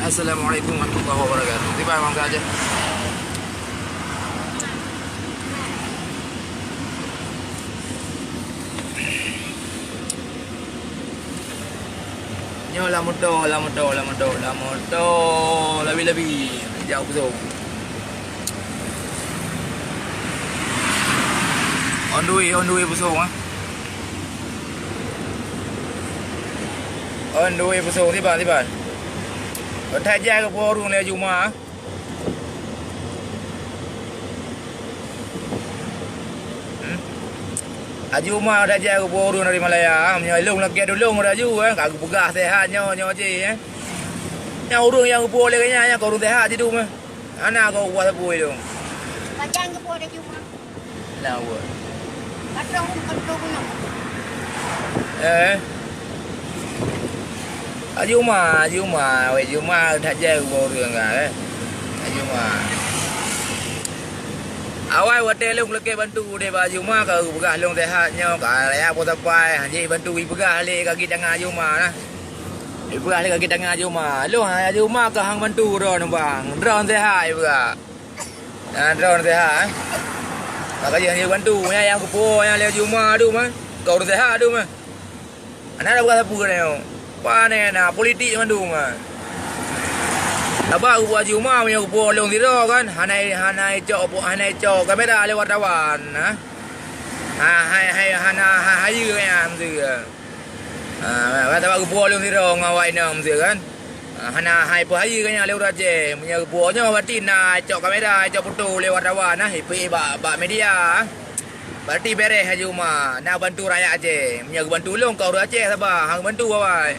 Assalamualaikum warahmatullahi wabarakatuh. Tiba bang aja. Nyo lah motor, lebih-lebih jauh betul. On the way betul ah. On the way betul tiba. Thay da ke porung le Juma. Ajuma dah jaga porung dari Malaya. Menyalung lagi dulu raju kan. Kagak pegah sehat nyo je eh. Yang urung yang boleh kanya kau urung sehat je tu mah. Anak kau buat apa itu? Bacaan ke boleh Juma. Lah buat. Kadang punya. Ajuma dah jaga porung kan eh. Ajuma. Awal hotel long leke bantu de ba Juma ka pegah long sehatnya ka raya apa tapai haji bantu i pegah le kaki tangan Juma nah. I pegah le kaki tangan Juma. Long Juma ka hang bantu ron bang. Ron sehat i pegah. Ron sehat. Maka yang bantu yang kepo yang le Juma tu mah. Kau ron sehat tu mah. Anak dah buat apa ni? Pane na politik bantu mah. Abang buat Juma punya bolong tiro kan. Hanai cok kamera lewat wartawan nah. Hai kan tu. Kata bang bolong tiro ngawai nam tu kan. Hai po hai kan lewat je. Punya bolnya berarti na cok kamera cok foto lewat wartawan nah. Ipi ba media. Berarti beres Juma. Nak bantu rakyat je. Punya bantu long kau Aceh sabar. Hang bantu awak.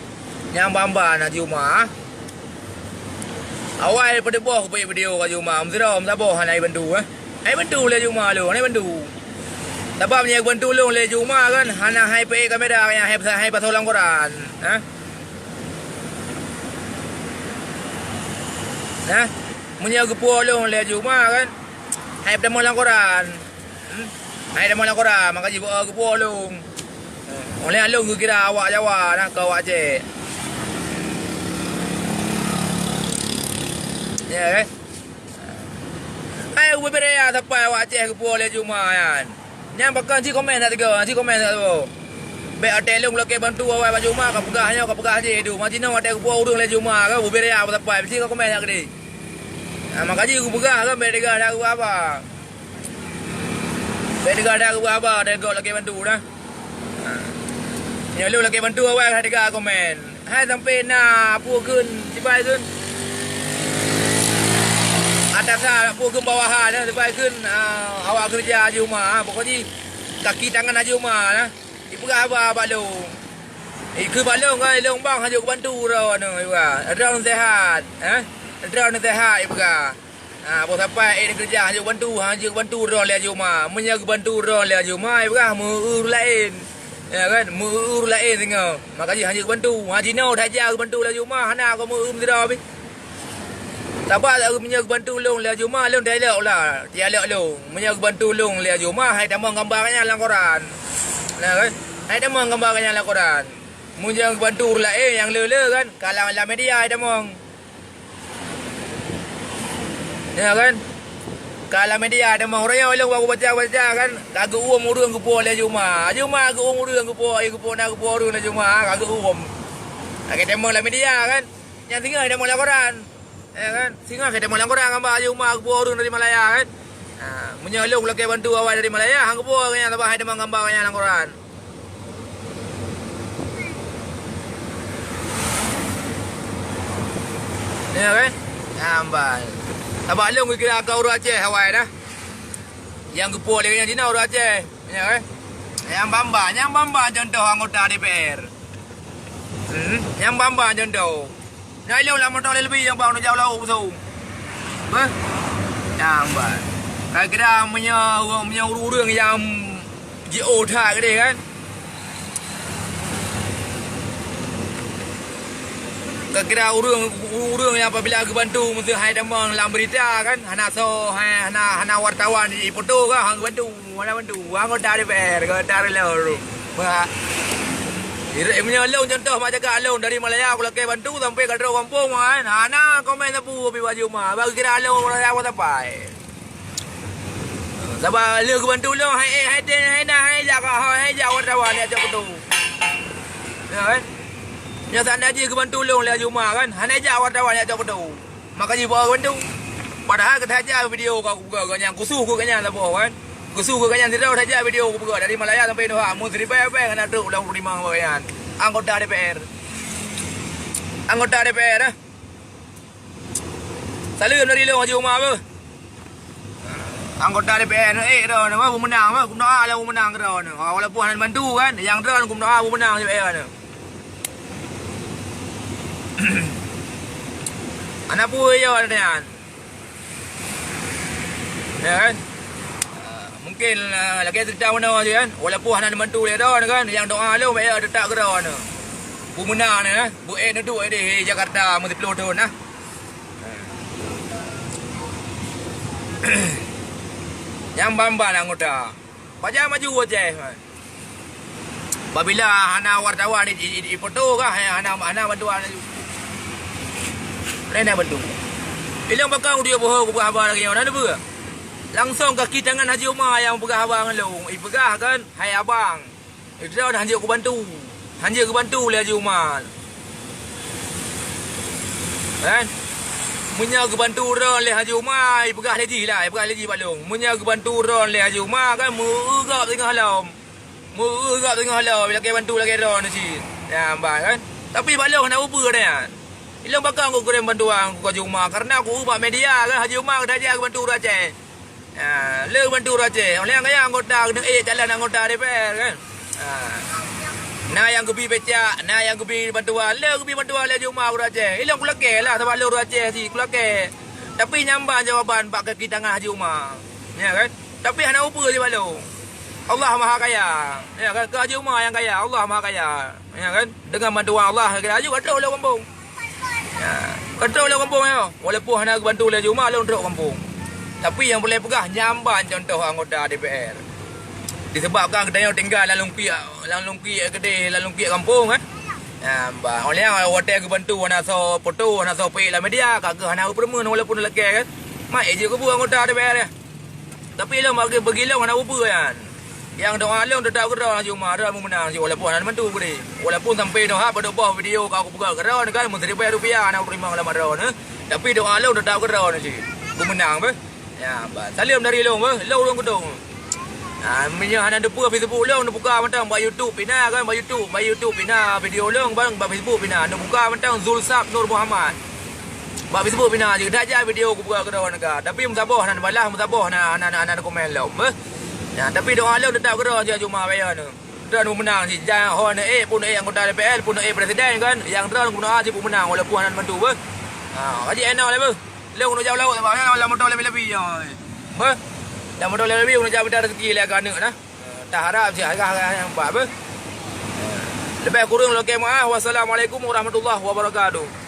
Yang bamba na Juma. Awal pada bawah aku video kat Juma. Mzram tak bawah hanai bantu eh. Hai bantu le Juma lu, hanai bantu. Sebab punya bantu lu le Juma kan. Hana hai pe kamera yang hai pasal lang Quran. Ha? Nah, punya gepo lu le Juma kan. Hai pada lang Quran. Hai pada lang Quran, maka jibo gepo lu. Oleh lu kira awak Jawa nah kau Aceh. Ya kan? Ayo berbeza sampai awak Aceh ke boleh Juma kan. Yang bakal si komen tak tiga, si komen tak tu. Be hotel lu lagi bantu awak Juma ka pegahnya ka pegah je tu. Macam mana ada ke urung le Juma ka berbeza apa sampai si komen tak gede. Maka ji ku pegah kan be dega dah ku apa. Be dega dah ku apa dega lagi bantu dah. Ya lu lagi bantu awak dega komen. Hai sampai na apa kun cibai kun. Atas pukul bawahan sampai kun awak kerja Juma pokoknya kaki tangan Juma nah ipegah apa balong ke balong kan long bang hajuk bantu ron ron sehat ron sehat ipegah apa sampai kerja hajuk bantu ron le Juma menjaga bantu ron le Juma ipegah meur lain ya kan meur lain tengok makanya hajuk bantu haji no dah jaga bantu le Juma hana ko meur tidak habis. Sabar tak punya bantu long le Juma long dialog lah. Dialog long. Punya bantu long le Juma hai tamang gambarnya dalam Quran. Nah kan? Hai tamang gambarnya dalam Quran. Punya bantu lah yang le kan. Kalau dalam media hai tamang. Ya kan? Kalau media tamang orang long baca kan. Kagak uam urang kepo le Juma. Juma kagak uam urang kepo nak kepo urang le Juma kagak uam. Kagak tamang dalam media kan. Yang tinggal tamang dalam Quran. Ya kan, singa kita malang korang gambar Juma kepo urung dari Malaya kan. Menyalung lagi bantu awak dari Malaya, hang kepo kanya tambah hai demang gambar kanya dalam Quran. Ya kan? Gambar. Tambah long kira kau urang Aceh Hawaii dah. Yang kepo lagi yang Cina urang Aceh, ya kan? Yang bamba contoh anggota DPR. Yang bamba contoh. Nai leo lah motor lebih yang bang nak jauh laut betul. Apa? Jamban. Kira punya urang yang GO tak gede kan. Kira urang yang apabila aku bantu mesti hai damang dalam berita kan. Hana wartawan di foto kan hang bantu. Mana bantu. Anggota DPR ke dari lalu. Irit punya alung contoh macam kat alung dari Malaya aku laki bantu sampai kat kampung kan. Ana komen sapu pi baju mah. Bagi kira alung Malaya apa tapai. Sebab lu ke bantu lu hai jawat rawan ni ajak betul. Ya kan? Nya tanda je ke bantu lu le Juma kan. Hanya jawat rawan ni ajak betul. Maka je bawa bantu. Padahal kita saja video kau buka kan yang kusuh ku kan yang lapo kan. Kusuh ku kan yang tidak saja video ku buka dari Malaya sampai Doha. Mu seribu kan ada 25 kan. Anggota DPR. Anggota DPR dah. Salam dari lu Juma apa? Anggota DPR dah ni apa menang apa kum doa lah menang dah ni. Walaupun hanya bantu kan yang dah kum doa menang DPR ni. Anak puai je ada kan. Ya kan? Mungkin lagi cerita mana je kan. Walaupun hanya bantu dia dah kan yang doa lu bayar tetap ke dah ni. Bu menang ni Bu ni duduk di Jakarta mesti peloton nah. Yang bamban anggota. Pajak maju aja. Apabila hana wartawan di foto kah hana bantuan. Rena bantu. Ilang bakang dia bohong buka abang lagi orang ada langsung kaki tangan Haji Umar yang pegah abang lu. Pegah kan hai abang. Itu dah Haji aku bantu. Haji aku bantu le Haji Umar. Kan? Munya aku bantu ron le Haji Umar, pegah lagi lah, pegah lagi balung. Munya aku bantu ron le Haji Umar kan murugap tengah halam. Murugap tengah halam bila ke bantu lagi ron si. Ya abang kan. Tapi balung nak apa dah. Ilang bakang aku kurang bantuan aku Haji Umar karena aku ubah media kan Haji Umar dah aku bantu Aceh. Le bantu Aceh. Oleh kaya anggota kena jalan anggota DPR kan. Nah yang kebi becak, nah yang kebi bantuan, le kebi bantuan le Haji Umar Aceh. Ilang ku leke lah sebab le Aceh si ku leke. Tapi nyamban jawapan pak kaki tangan Haji Umar. Ya kan? Tapi hana apa je balung. Allah Maha Kaya. Ya kan? Ke Haji Umar yang kaya, Allah Maha Kaya. Ya kan? Dengan bantuan Allah kita Haji control le kampung. Ya, control le kampung ya. Walaupun hana bantu le Haji Umar le untuk kampung. Tapi yang boleh pegah nyamban contoh anggota DPR. Disebabkan kita tinggal dalam lungki gede dalam lungki kampung kan. Ba oleh hotel ke bantu ana so foto ana so pe la media kagak ana permen walaupun lelaki kan. Mai je ke buang anggota DPR ya. Tapi lah bagi begilau ana apa kan. Yang doa long tetap ke doa cuma ada menang je walaupun ana bantu gede. Walaupun sampai doa pada buah video kau buka keron kan mesti rupiah ana terima dalam ron. Tapi doa long tetap ke doa je. Ku menang be. Ya ba salam dari long be. Long gedung. Minyak hana depu Facebook long buka mentang buat YouTube pina kan buat YouTube pina video long bang buat Facebook pina nak buka mentang Zulsab Nur Muhammad buat Facebook pina je dah aja video aku buka ke dawan negara tapi musabah nan balah musabah nan komen long ya tapi doa long tetap ke dawan je cuma bayar tu dan menang si jangan hon pun anggota DPR pun presiden kan yang terang guna aja pun menang walaupun nan bantu be kaji enak le be long nak jauh laut sebab lah motor lebih be dah modal lebih untuk jawab rezeki lah kan nak tak harap je harga yang apa lebih kurang lokal maaf wassalamualaikum warahmatullahi wabarakatuh.